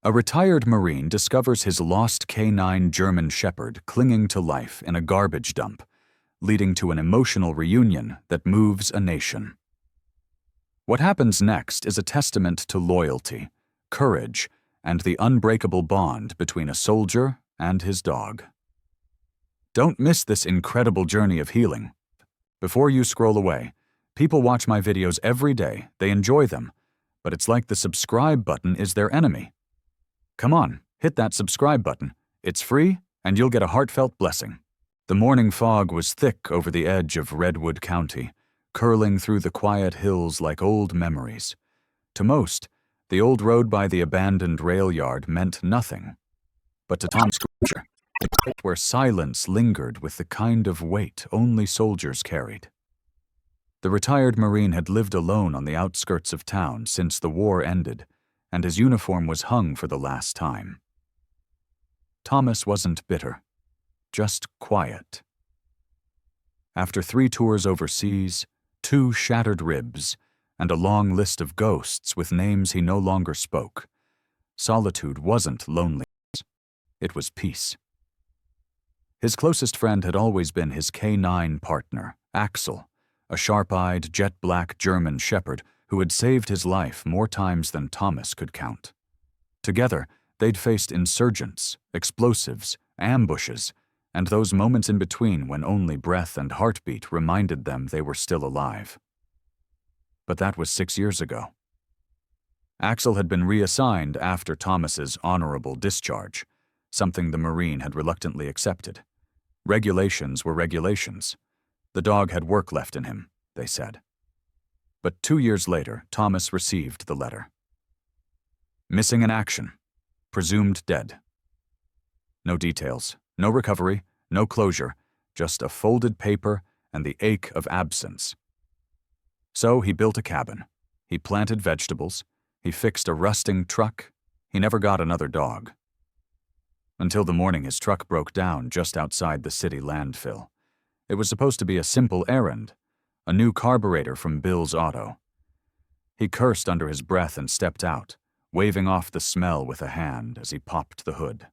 A retired Marine discovers his lost canine German Shepherd clinging to life in a garbage dump, leading to an emotional reunion that moves a nation. What happens next is a testament to loyalty, courage, and the unbreakable bond between a soldier and his dog. Don't miss this incredible journey of healing. Before you scroll away, people watch my videos every day, they enjoy them, but it's like the subscribe button is their enemy. Come on, hit that subscribe button. It's free, and you'll get a heartfelt blessing. The morning fog was thick over the edge of Redwood County, curling through the quiet hills like old memories. To most, the old road by the abandoned rail yard meant nothing. But to Tom Scrooge, where silence lingered with the kind of weight only soldiers carried. The retired Marine had lived alone on the outskirts of town since the war ended, and his uniform was hung for the last time. Thomas wasn't bitter, just quiet. After 3 tours overseas, 2 shattered ribs, and a long list of ghosts with names he no longer spoke, solitude wasn't loneliness, it was peace. His closest friend had always been his canine partner, Axel, a sharp-eyed, jet-black German Shepherd who had saved his life more times than Thomas could count. Together, they'd faced insurgents, explosives, ambushes, and those moments in between when only breath and heartbeat reminded them they were still alive. But that was 6 years ago. Axel had been reassigned after Thomas's honorable discharge, something the Marine had reluctantly accepted. Regulations were regulations. The dog had work left in him, they said. But 2 years later, Thomas received the letter. Missing in action. Presumed dead. No details, no recovery, no closure, just a folded paper and the ache of absence. So he built a cabin. He planted vegetables. He fixed a rusting truck. He never got another dog. Until the morning his truck broke down just outside the city landfill. It was supposed to be a simple errand, a new carburetor from Bill's Auto. He cursed under his breath and stepped out, waving off the smell with a hand as he popped the hood.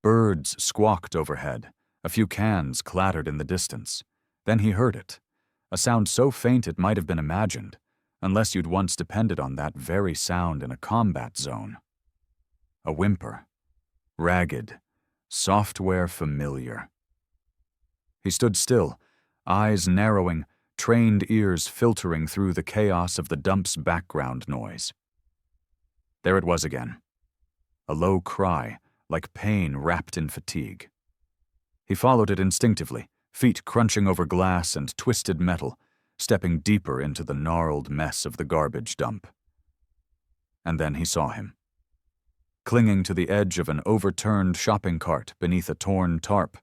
Birds squawked overhead, a few cans clattered in the distance. Then he heard it, a sound so faint it might have been imagined, unless you'd once depended on that very sound in a combat zone. A whimper. Ragged, software familiar. He stood still, eyes narrowing, trained ears filtering through the chaos of the dump's background noise. There it was again. A low cry, like pain wrapped in fatigue. He followed it instinctively, feet crunching over glass and twisted metal, stepping deeper into the gnarled mess of the garbage dump. And then he saw him. Clinging to the edge of an overturned shopping cart beneath a torn tarp,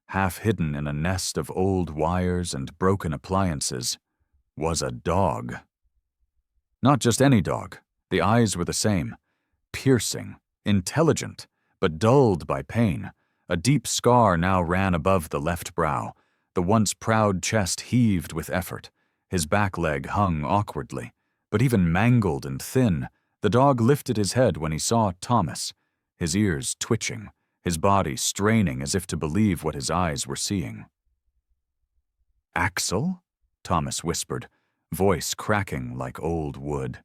half hidden in a nest of old wires and broken appliances, was a dog. Not just any dog. The eyes were the same, piercing, intelligent, but dulled by pain. A deep scar now ran above the left brow. The once proud chest heaved with effort. His back leg hung awkwardly, but even mangled and thin, the dog lifted his head when he saw Thomas, his ears twitching, his body straining as if to believe what his eyes were seeing. "Axel?" Thomas whispered, voice cracking like old wood.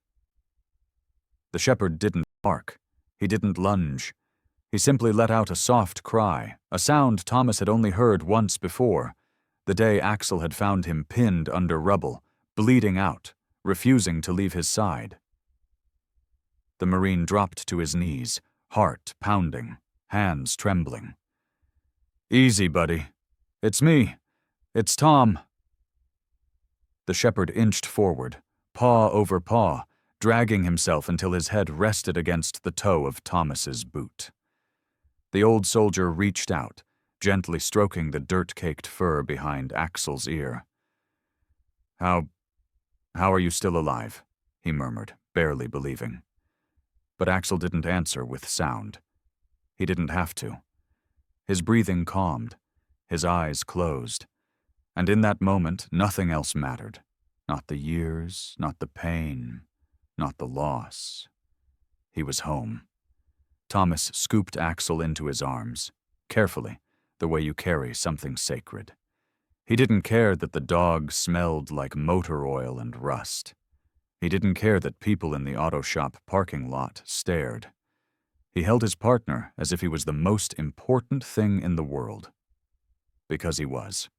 The shepherd didn't bark. He didn't lunge. He simply let out a soft cry, a sound Thomas had only heard once before, the day Axel had found him pinned under rubble, bleeding out, refusing to leave his side. The Marine dropped to his knees, heart pounding, hands trembling. "Easy, buddy. It's me. It's Tom." The shepherd inched forward, paw over paw, dragging himself until his head rested against the toe of Thomas's boot. The old soldier reached out, gently stroking the dirt-caked fur behind Axel's ear. How are you still alive?" he murmured, barely believing. But Axel didn't answer with sound. He didn't have to. His breathing calmed, his eyes closed, and in that moment nothing else mattered. Not the years, not the pain, not the loss. He was home. Thomas scooped Axel into his arms, carefully, the way you carry something sacred. He didn't care that the dog smelled like motor oil and rust. He didn't care that people in the auto shop parking lot stared. He held his partner as if he was the most important thing in the world. Because he was.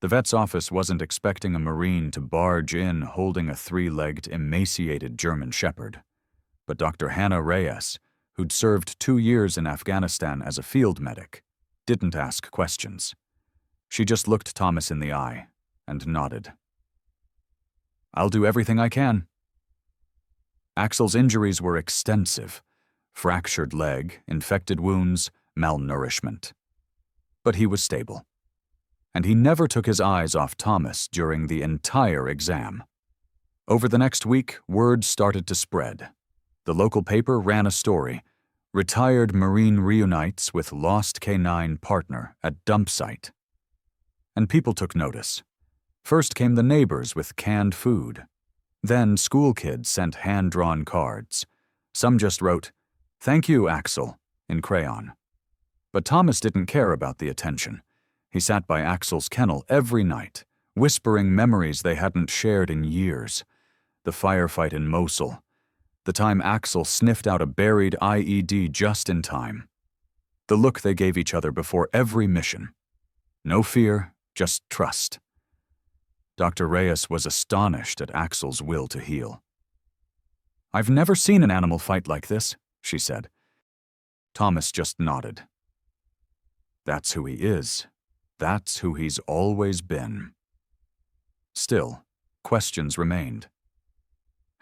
The vet's office wasn't expecting a Marine to barge in holding a three-legged, emaciated German Shepherd. But Dr. Hannah Reyes, who'd served 2 years in Afghanistan as a field medic, didn't ask questions. She just looked Thomas in the eye and nodded. "I'll do everything I can." Axel's injuries were extensive: fractured leg, infected wounds, malnourishment. But he was stable. And he never took his eyes off Thomas during the entire exam. Over the next week, word started to spread. The local paper ran a story: retired Marine reunites with lost canine partner at dump site. And people took notice. First came the neighbors with canned food. Then school kids sent hand-drawn cards. Some just wrote, "Thank you, Axel," in crayon. But Thomas didn't care about the attention. He sat by Axel's kennel every night, whispering memories they hadn't shared in years. The firefight in Mosul. The time Axel sniffed out a buried IED just in time. The look they gave each other before every mission. No fear, just trust. Dr. Reyes was astonished at Axel's will to heal. "I've never seen an animal fight like this," she said. Thomas just nodded. That's who he is. That's who he's always been. Still, questions remained.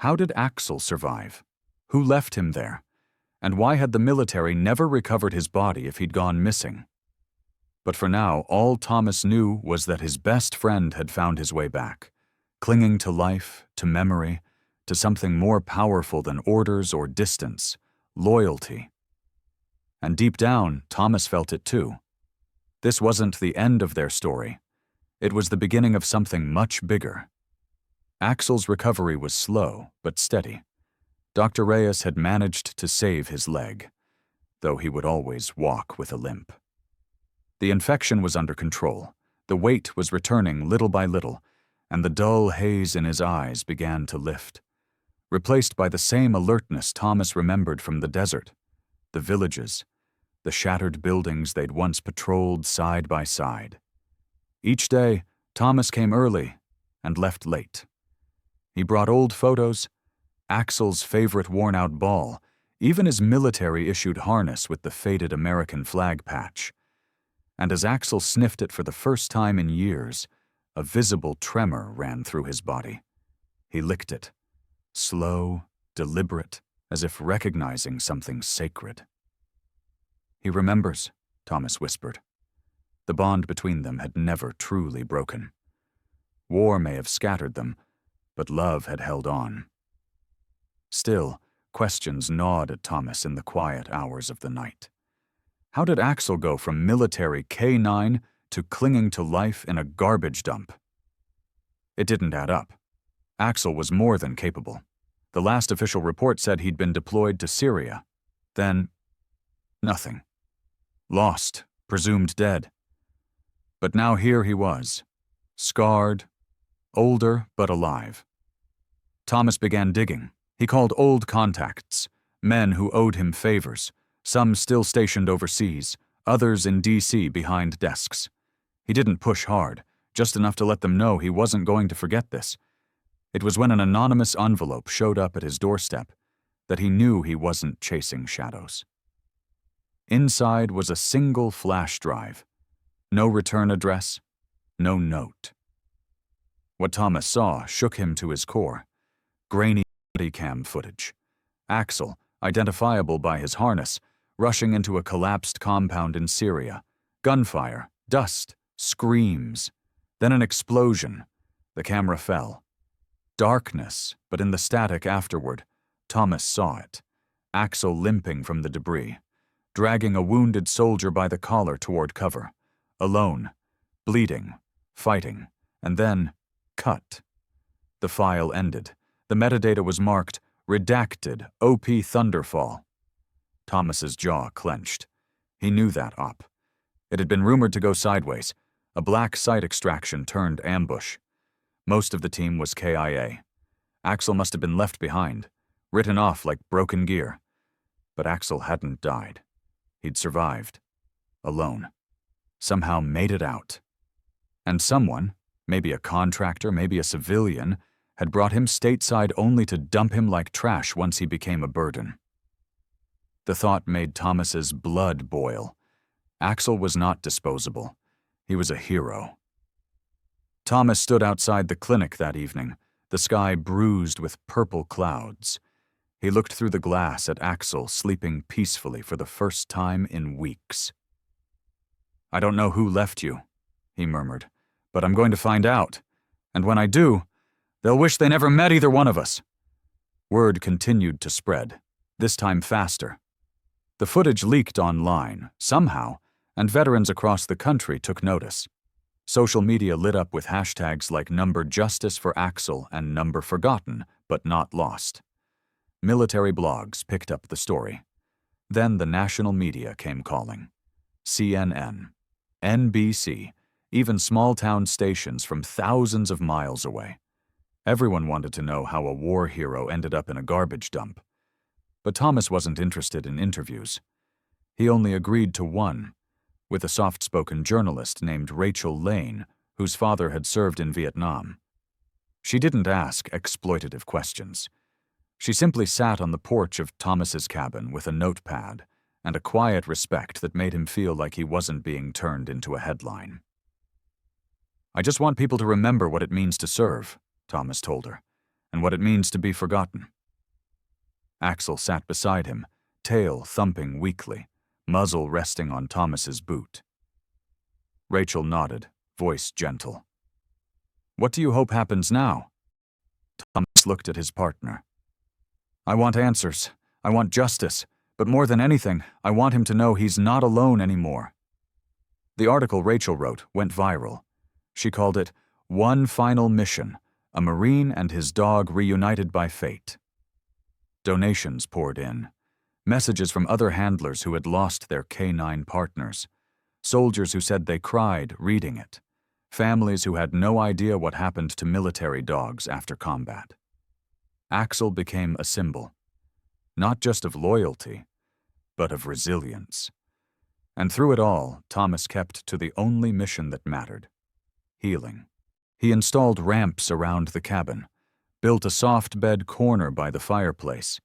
How did Axel survive? Who left him there? And why had the military never recovered his body if he'd gone missing? But for now, all Thomas knew was that his best friend had found his way back, clinging to life, to memory, to something more powerful than orders or distance: loyalty. And deep down, Thomas felt it too. This wasn't the end of their story. It was the beginning of something much bigger. Axel's recovery was slow, but steady. Dr. Reyes had managed to save his leg, though he would always walk with a limp. The infection was under control. The weight was returning little by little, and the dull haze in his eyes began to lift, replaced by the same alertness Thomas remembered from the desert, the villages, the shattered buildings they'd once patrolled side by side. Each day, Thomas came early and left late. He brought old photos, Axel's favorite worn-out ball, even his military-issued harness with the faded American flag patch. And as Axel sniffed it for the first time in years, a visible tremor ran through his body. He licked it, slow, deliberate, as if recognizing something sacred. "He remembers," Thomas whispered. The bond between them had never truly broken. War may have scattered them, but love had held on. Still, questions gnawed at Thomas in the quiet hours of the night. How did Axel go from military K9 to clinging to life in a garbage dump? It didn't add up. Axel was more than capable. The last official report said he'd been deployed to Syria. Then, nothing. Lost, presumed dead. But now here he was, scarred, older but alive. Thomas began digging. He called old contacts, men who owed him favors, some still stationed overseas, others in D.C. behind desks. He didn't push hard, just enough to let them know he wasn't going to forget this. It was when an anonymous envelope showed up at his doorstep that he knew he wasn't chasing shadows. Inside was a single flash drive. No return address, no note. What Thomas saw shook him to his core. Grainy body cam footage. Axel, identifiable by his harness, rushing into a collapsed compound in Syria. Gunfire, dust, screams. Then an explosion. The camera fell. Darkness, but in the static afterward, Thomas saw it. Axel limping from the debris, dragging a wounded soldier by the collar toward cover. Alone, bleeding, fighting, and then cut. The file ended. The metadata was marked Redacted OP Thunderfall. Thomas's jaw clenched. He knew that op. It had been rumored to go sideways. A black site extraction turned ambush. Most of the team was KIA. Axel must have been left behind, written off like broken gear. But Axel hadn't died. He'd survived. Alone. Somehow made it out. And someone, maybe a contractor, maybe a civilian, had brought him stateside only to dump him like trash once he became a burden. The thought made Thomas's blood boil. Axel was not disposable. He was a hero. Thomas stood outside the clinic that evening, the sky bruised with purple clouds. He looked through the glass at Axel sleeping peacefully for the first time in weeks. "I don't know who left you," he murmured, "but I'm going to find out. And when I do, they'll wish they never met either one of us." Word continued to spread, this time faster. The footage leaked online, somehow, and veterans across the country took notice. Social media lit up with hashtags like #Justice for Axel and #Forgotten, but not lost. Military blogs picked up the story. Then the national media came calling. CNN, NBC, even small-town stations from thousands of miles away. Everyone wanted to know how a war hero ended up in a garbage dump. But Thomas wasn't interested in interviews. He only agreed to one, with a soft-spoken journalist named Rachel Lane, whose father had served in Vietnam. She didn't ask exploitative questions. She simply sat on the porch of Thomas's cabin with a notepad and a quiet respect that made him feel like he wasn't being turned into a headline. "I just want people to remember what it means to serve," Thomas told her, "and what it means to be forgotten." Axel sat beside him, tail thumping weakly, muzzle resting on Thomas's boot. Rachel nodded, voice gentle. "What do you hope happens now?" Thomas looked at his partner. "I want answers. I want justice. But more than anything, I want him to know he's not alone anymore." The article Rachel wrote went viral. She called it "One Final Mission, a Marine and his dog reunited by fate." Donations poured in. Messages from other handlers who had lost their canine partners. Soldiers who said they cried reading it. Families who had no idea what happened to military dogs after combat. Axel became a symbol, not just of loyalty, but of resilience. And through it all, Thomas kept to the only mission that mattered: healing. He installed ramps around the cabin, built a soft bed corner by the fireplace.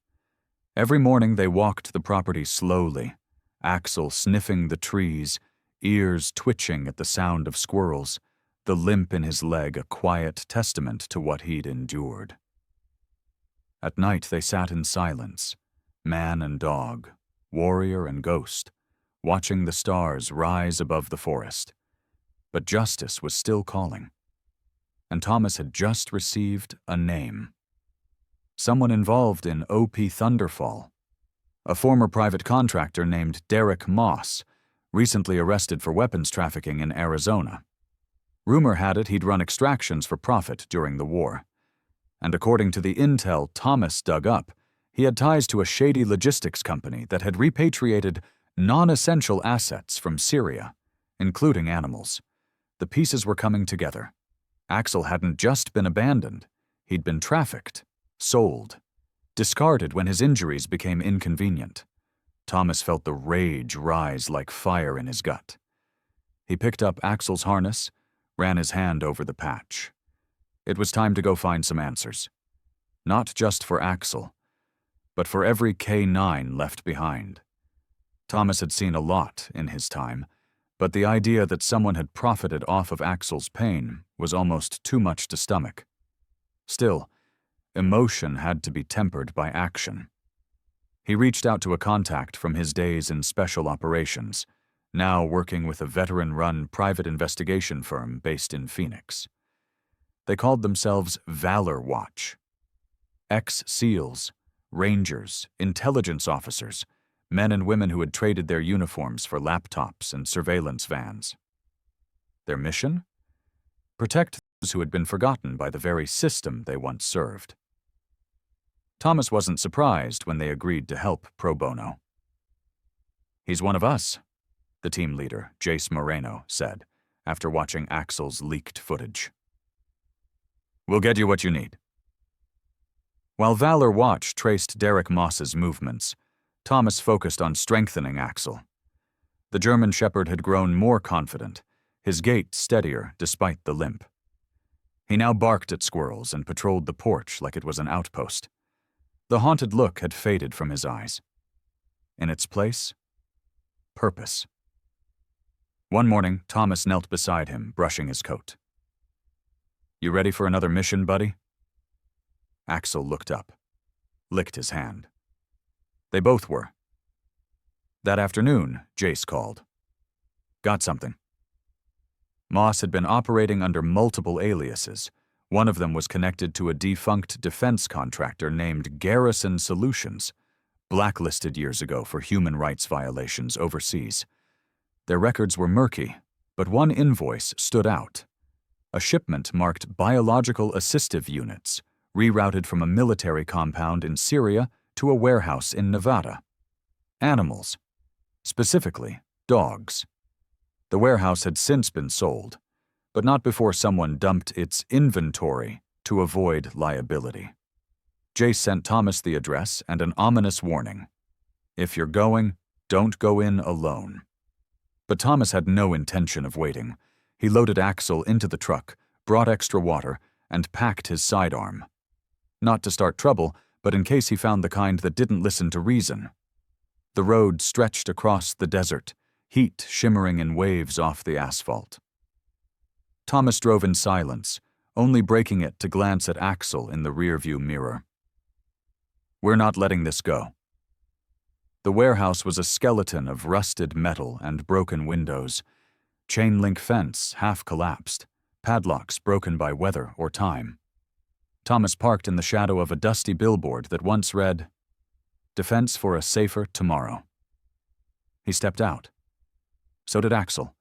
Every morning they walked the property slowly, Axel sniffing the trees, ears twitching at the sound of squirrels, the limp in his leg a quiet testament to what he'd endured. At night they sat in silence, man and dog, warrior and ghost, watching the stars rise above the forest. But justice was still calling. And Thomas had just received a name. Someone involved in OP Thunderfall. A former private contractor named Derek Moss, recently arrested for weapons trafficking in Arizona. Rumor had it he'd run extractions for profit during the war. And according to the intel Thomas dug up, he had ties to a shady logistics company that had repatriated non-essential assets from Syria, including animals. The pieces were coming together. Axel hadn't just been abandoned. He'd been trafficked, sold, discarded when his injuries became inconvenient. Thomas felt the rage rise like fire in his gut. He picked up Axel's harness, ran his hand over the patch. It was time to go find some answers. Not just for Axel, but for every K9 left behind. Thomas had seen a lot in his time, but the idea that someone had profited off of Axel's pain was almost too much to stomach. Still, emotion had to be tempered by action. He reached out to a contact from his days in special operations, now working with a veteran-run private investigation firm based in Phoenix. They called themselves Valor Watch. Ex-SEALs, Rangers, intelligence officers, men and women who had traded their uniforms for laptops and surveillance vans. Their mission? Protect those who had been forgotten by the very system they once served. Thomas wasn't surprised when they agreed to help pro bono. "He's one of us," the team leader, Jace Moreno, said, after watching Axel's leaked footage. "We'll get you what you need." While Valor Watch traced Derek Moss's movements, Thomas focused on strengthening Axel. The German Shepherd had grown more confident, his gait steadier despite the limp. He now barked at squirrels and patrolled the porch like it was an outpost. The haunted look had faded from his eyes. In its place, purpose. One morning, Thomas knelt beside him, brushing his coat. "You ready for another mission, buddy?" Axel looked up, licked his hand. They both were. That afternoon, Jace called. "Got something." Moss had been operating under multiple aliases. One of them was connected to a defunct defense contractor named Garrison Solutions, blacklisted years ago for human rights violations overseas. Their records were murky, but one invoice stood out. A shipment marked biological assistive units, rerouted from a military compound in Syria to a warehouse in Nevada. Animals, specifically dogs. The warehouse had since been sold, but not before someone dumped its inventory to avoid liability. Jace sent Thomas the address and an ominous warning. "If you're going, don't go in alone." But Thomas had no intention of waiting. He loaded Axel into the truck, brought extra water, and packed his sidearm. Not to start trouble, but in case he found the kind that didn't listen to reason. The road stretched across the desert, heat shimmering in waves off the asphalt. Thomas drove in silence, only breaking it to glance at Axel in the rearview mirror. "We're not letting this go." The warehouse was a skeleton of rusted metal and broken windows. Chain-link fence half collapsed, padlocks broken by weather or time. Thomas parked in the shadow of a dusty billboard that once read, "Defense for a safer tomorrow." He stepped out. So did Axel.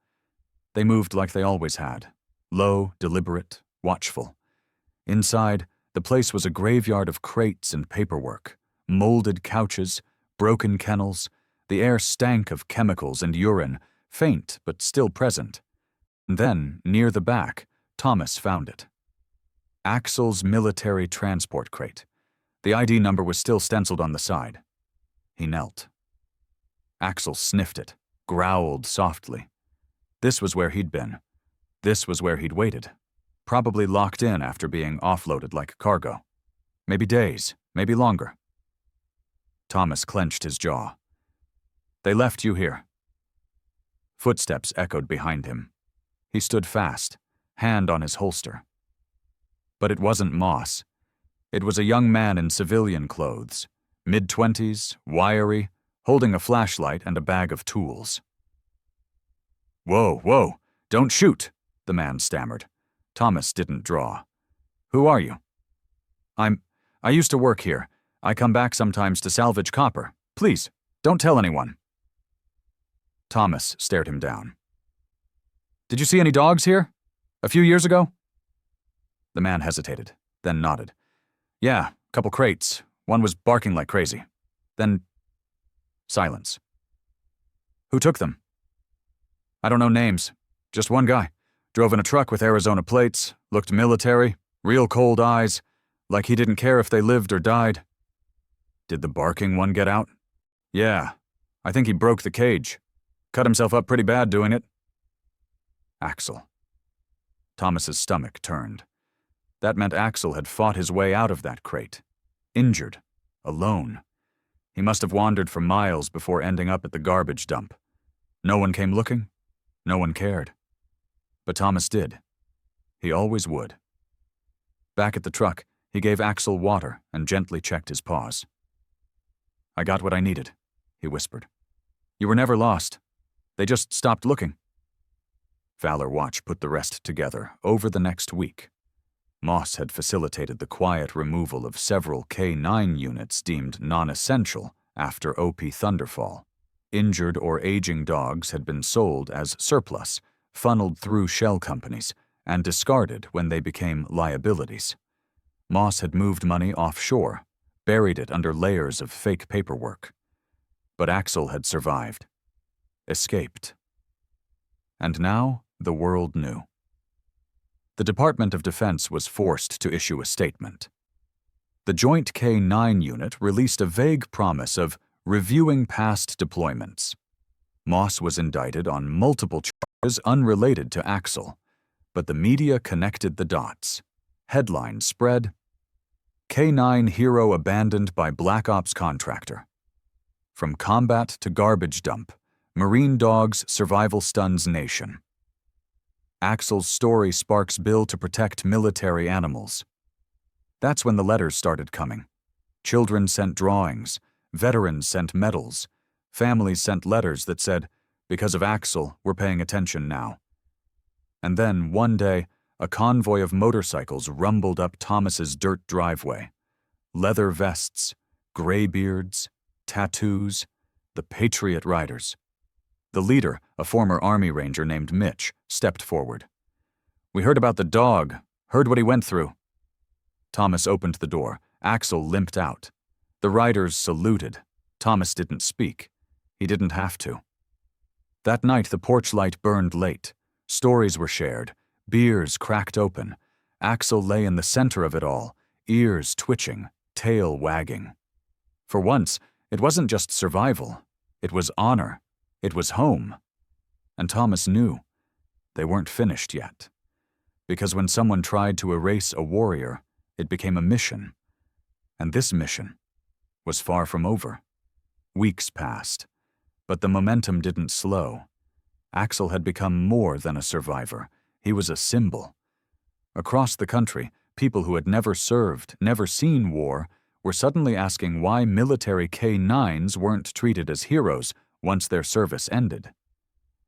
They moved like they always had, low, deliberate, watchful. Inside, the place was a graveyard of crates and paperwork, molded couches, broken kennels. The air stank of chemicals and urine, faint but still present. And then, near the back, Thomas found it. Axel's military transport crate. The ID number was still stenciled on the side. He knelt. Axel sniffed it, growled softly. This was where he'd been. This was where he'd waited. Probably locked in after being offloaded like cargo. Maybe days, maybe longer. Thomas clenched his jaw. "They left you here." Footsteps echoed behind him. He stood fast, hand on his holster. But it wasn't Moss. It was a young man in civilian clothes, mid-20s, wiry, holding a flashlight and a bag of tools. Whoa, don't shoot," the man stammered. Thomas didn't draw. "Who are you?" I used to work here. I come back sometimes to salvage copper. Please, don't tell anyone." Thomas stared him down. "Did you see any dogs here? A few years ago?" The man hesitated, then nodded. "Yeah, a couple crates. One was barking like crazy." Then silence. "Who took them?" "I don't know names. Just one guy. Drove in a truck with Arizona plates, looked military, real cold eyes, like he didn't care if they lived or died." "Did the barking one get out?" "Yeah, I think he broke the cage. Cut himself up pretty bad doing it." Axel. Thomas's stomach turned. That meant Axel had fought his way out of that crate. Injured. Alone. He must have wandered for miles before ending up at the garbage dump. No one came looking. No one cared. But Thomas did. He always would. Back at the truck, he gave Axel water and gently checked his paws. "I got what I needed," he whispered. "You were never lost. They just stopped looking." Valor Watch put the rest together over the next week. Moss had facilitated the quiet removal of several K9 units deemed non-essential after OP Thunderfall. Injured or aging dogs had been sold as surplus, funneled through shell companies, and discarded when they became liabilities. Moss had moved money offshore, buried it under layers of fake paperwork. But Axel had survived. escaped. And now the world knew. The Department of Defense was forced to issue a statement. The Joint K-9 unit released a vague promise of reviewing past deployments. Moss was indicted on multiple charges unrelated to Axel, but the media connected the dots. Headlines spread, K-9 hero abandoned by Black Ops contractor. From combat to garbage dump, Marine dogs survival stuns nation. Axel's story sparks bill to protect military animals. That's when the letters started coming. Children sent drawings, veterans sent medals, families sent letters that said, "Because of Axel, we're paying attention now." And then, one day, a convoy of motorcycles rumbled up Thomas's dirt driveway. Leather vests, gray beards, tattoos, the Patriot Riders. The leader, a former Army Ranger named Mitch, stepped forward. "We heard about the dog, heard what he went through." Thomas opened the door. Axel limped out. The riders saluted. Thomas didn't speak. He didn't have to. That night, the porch light burned late. Stories were shared. Beers cracked open. Axel lay in the center of it all, ears twitching, tail wagging. For once, it wasn't just survival. It was honor. It was home. And Thomas knew they weren't finished yet. Because when someone tried to erase a warrior, it became a mission. And this mission was far from over. Weeks passed, but the momentum didn't slow. Axel had become more than a survivor. He was a symbol. Across the country, people who had never served, never seen war, were suddenly asking why military K-9s weren't treated as heroes once their service ended.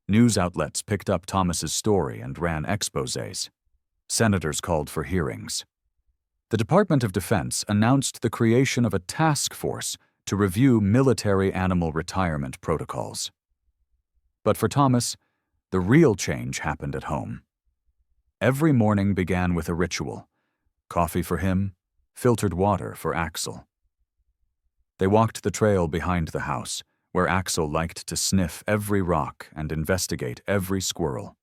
News outlets picked up Thomas's story and ran exposés. Senators called for hearings. The Department of Defense announced the creation of a task force to review military animal retirement protocols. But for Thomas, the real change happened at home. Every morning began with a ritual: coffee for him, filtered water for Axel. They walked the trail behind the house, where Axel liked to sniff every rock and investigate every squirrel.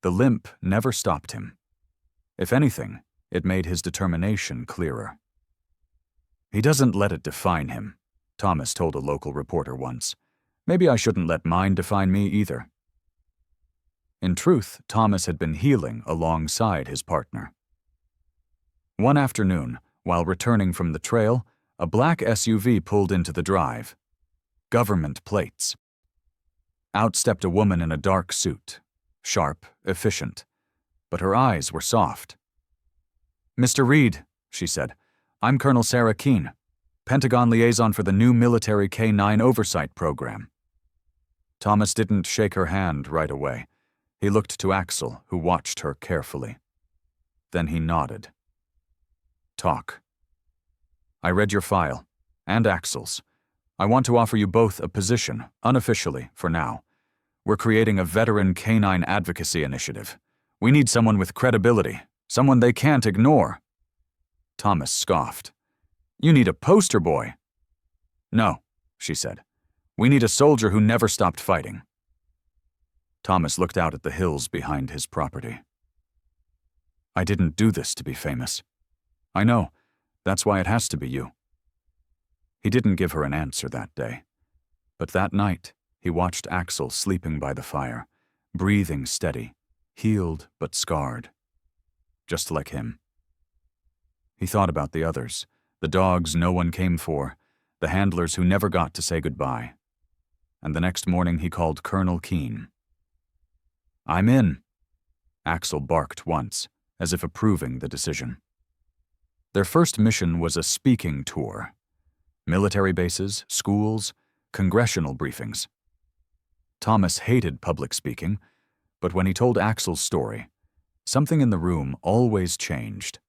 The limp never stopped him. If anything, it made his determination clearer. "He doesn't let it define him," Thomas told a local reporter once. "Maybe I shouldn't let mine define me either." In truth, Thomas had been healing alongside his partner. One afternoon, while returning from the trail, a black SUV pulled into the drive. Government plates. Out stepped a woman in a dark suit, sharp, efficient, but her eyes were soft. "Mr. Reed," she said, "I'm Colonel Sarah Keene, Pentagon liaison for the new military K-9 oversight program." Thomas didn't shake her hand right away. He looked to Axel, who watched her carefully. Then he nodded. "Talk." "I read your file, and Axel's. I want to offer you both a position, unofficially, for now. We're creating a veteran canine advocacy initiative. We need someone with credibility, someone they can't ignore." Thomas scoffed. "You need a poster boy." "No," she said. "We need a soldier who never stopped fighting." Thomas looked out at the hills behind his property. "I didn't do this to be famous." "I know. That's why it has to be you." He didn't give her an answer that day. But that night, he watched Axel sleeping by the fire, breathing steady, healed but scarred. Just like him. He thought about the others, the dogs no one came for, the handlers who never got to say goodbye. And the next morning he called Colonel Keene. "I'm in." Axel barked once, as if approving the decision. Their first mission was a speaking tour. Military bases, schools, congressional briefings. Thomas hated public speaking, but when he told Axel's story, something in the room always changed.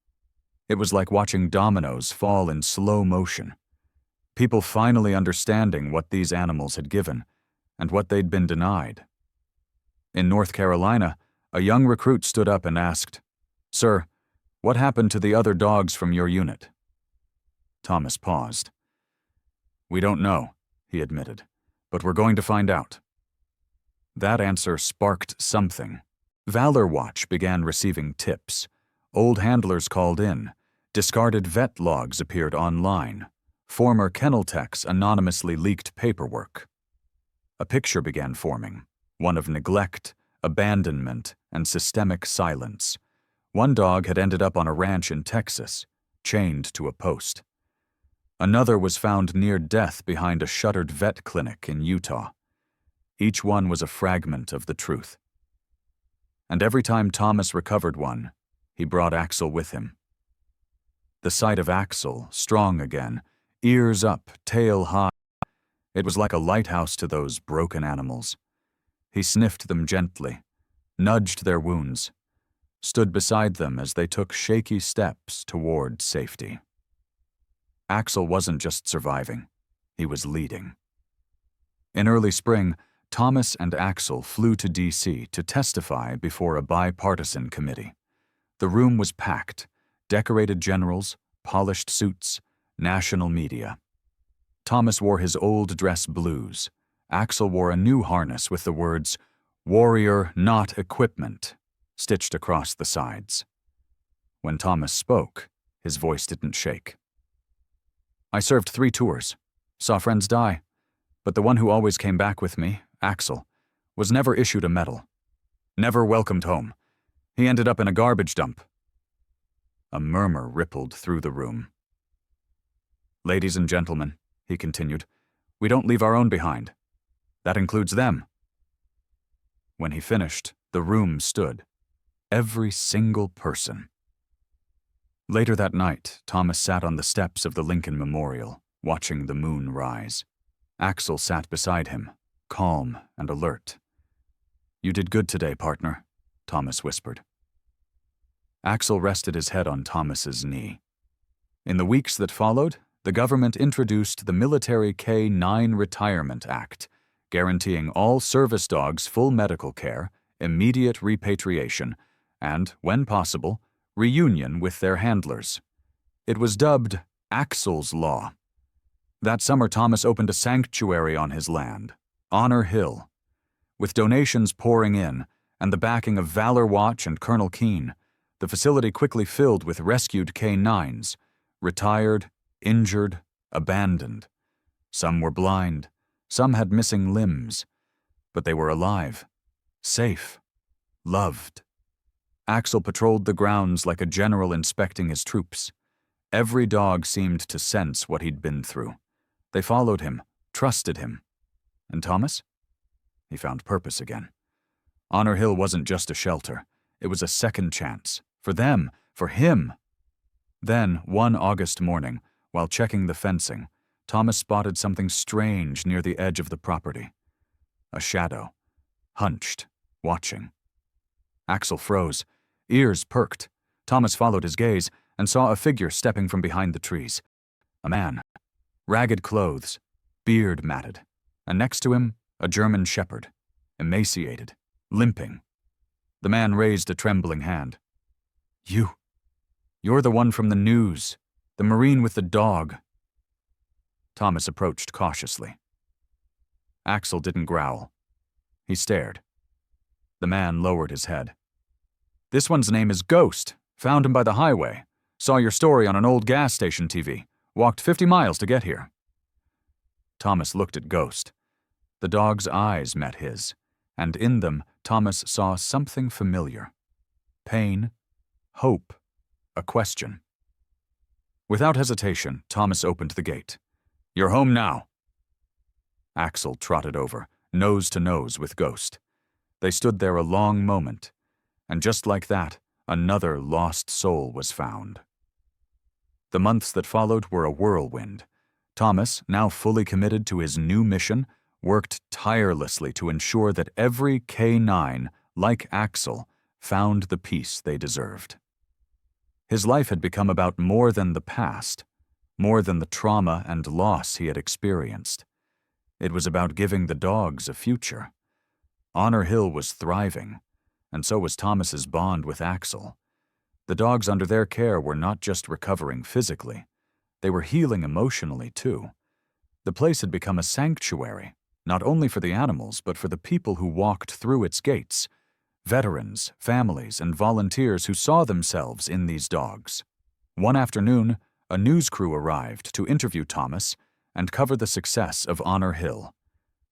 It was like watching dominoes fall in slow motion. People finally understanding what these animals had given, and what they'd been denied. In North Carolina, a young recruit stood up and asked, "Sir, what happened to the other dogs from your unit?" Thomas paused. "We don't know," he admitted, "but we're going to find out." That answer sparked something. Valor Watch began receiving tips. Old handlers called in. Discarded vet logs appeared online. Former kennel techs anonymously leaked paperwork. A picture began forming, one of neglect, abandonment, and systemic silence. One dog had ended up on a ranch in Texas, chained to a post. Another was found near death behind a shuttered vet clinic in Utah. Each one was a fragment of the truth. And every time Thomas recovered one, he brought Axel with him. The sight of Axel, strong again, ears up, tail high, it was like a lighthouse to those broken animals. He sniffed them gently, nudged their wounds, stood beside them as they took shaky steps toward safety. Axel wasn't just surviving, he was leading. In early spring, Thomas and Axel flew to D.C. to testify before a bipartisan committee. The room was packed, decorated generals, polished suits, national media. Thomas wore his old dress blues. Axel wore a new harness with the words, "Warrior, not equipment," stitched across the sides. When Thomas spoke, his voice didn't shake. "I served 3 tours, saw friends die, but the one who always came back with me, Axel, was never issued a medal, never welcomed home. He ended up in a garbage dump." A murmur rippled through the room. "Ladies and gentlemen," he continued, "we don't leave our own behind. That includes them." When he finished, the room stood. Every single person. Later that night, Thomas sat on the steps of the Lincoln Memorial, watching the moon rise. Axel sat beside him, calm and alert. "You did good today, partner," Thomas whispered. Axel rested his head on Thomas's knee. In the weeks that followed, the government introduced the Military K-9 Retirement Act, guaranteeing all service dogs full medical care, immediate repatriation, and, when possible, reunion with their handlers. It was dubbed Axel's Law. That summer, Thomas opened a sanctuary on his land, Honor Hill. With donations pouring in and the backing of Valor Watch and Colonel Keene, the facility quickly filled with rescued K-9s, retired, injured, abandoned. Some were blind, some had missing limbs, but they were alive, safe, loved. Axel patrolled the grounds like a general inspecting his troops. Every dog seemed to sense what he'd been through. They followed him, trusted him. And Thomas? He found purpose again. Honor Hill wasn't just a shelter. It was a second chance. For them, for him. Then, one August morning, while checking the fencing, Thomas spotted something strange near the edge of the property. A shadow, hunched, watching. Axel froze, ears perked. Thomas followed his gaze and saw a figure stepping from behind the trees. A man, ragged clothes, beard matted, and next to him, a German shepherd, emaciated, limping. The man raised a trembling hand. You're the one from the news, the Marine with the dog." Thomas approached cautiously. Axel didn't growl. He stared. The man lowered his head. "This one's name is Ghost. Found him by the highway. Saw your story on an old gas station TV. Walked 50 miles to get here." Thomas looked at Ghost. The dog's eyes met his, and in them Thomas saw something familiar. Pain, hope, a question. Without hesitation, Thomas opened the gate. "You're home now." Axel trotted over, nose to nose with Ghost. They stood there a long moment, and just like that, another lost soul was found. The months that followed were a whirlwind. Thomas, now fully committed to his new mission, worked tirelessly to ensure that every K-9, like Axel, found the peace they deserved. His life had become about more than the past, more than the trauma and loss he had experienced. It was about giving the dogs a future. Honor Hill was thriving, and so was Thomas's bond with Axel. The dogs under their care were not just recovering physically, they were healing emotionally too. The place had become a sanctuary, not only for the animals but for the people who walked through its gates, veterans, families, and volunteers who saw themselves in these dogs. One afternoon, a news crew arrived to interview Thomas and cover the success of Honor Hill.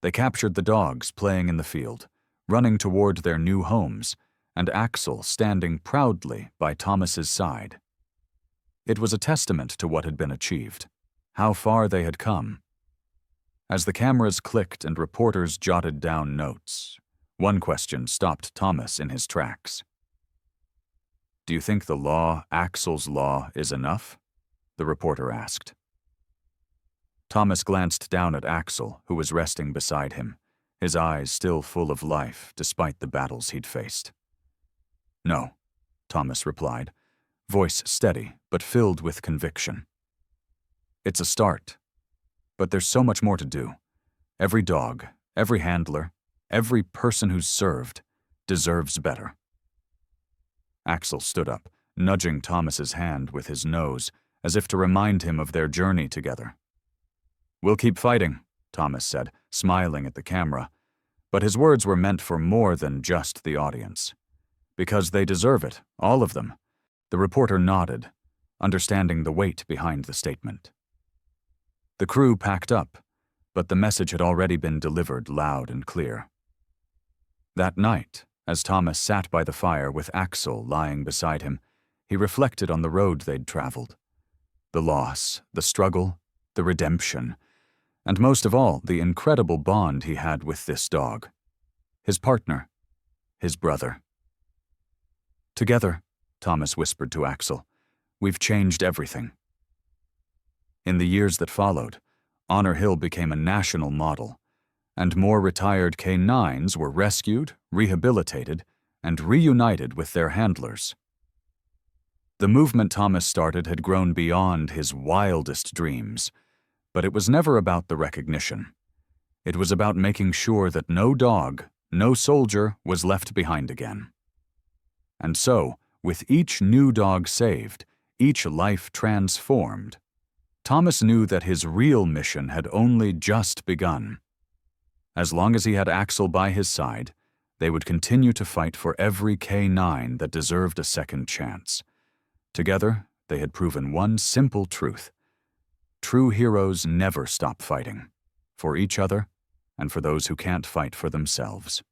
They captured the dogs playing in the field, running toward their new homes, and Axel standing proudly by Thomas's side. It was a testament to what had been achieved, how far they had come. As the cameras clicked and reporters jotted down notes, one question stopped Thomas in his tracks. "Do you think the law, Axel's law, is enough?" the reporter asked. Thomas glanced down at Axel, who was resting beside him, his eyes still full of life despite the battles he'd faced. "No," Thomas replied, voice steady but filled with conviction. "It's a start, but there's so much more to do. Every dog, every handler, every person who's served deserves better." Axel stood up, nudging Thomas's hand with his nose, as if to remind him of their journey together. "We'll keep fighting," Thomas said, smiling at the camera, but his words were meant for more than just the audience. "Because they deserve it, all of them." The reporter nodded, understanding the weight behind the statement. The crew packed up, but the message had already been delivered loud and clear. That night, as Thomas sat by the fire with Axel lying beside him, he reflected on the road they'd traveled. The loss, the struggle, the redemption, and most of all, the incredible bond he had with this dog. His partner, his brother. "Together," Thomas whispered to Axel, "we've changed everything." In the years that followed, Honor Hill became a national model, and more retired canines were rescued, rehabilitated, and reunited with their handlers. The movement Thomas started had grown beyond his wildest dreams, but it was never about the recognition. It was about making sure that no dog, no soldier was left behind again. And so, with each new dog saved, each life transformed, Thomas knew that his real mission had only just begun. As long as he had Axel by his side, they would continue to fight for every canine that deserved a second chance. Together, they had proven one simple truth: true heroes never stop fighting, for each other and for those who can't fight for themselves.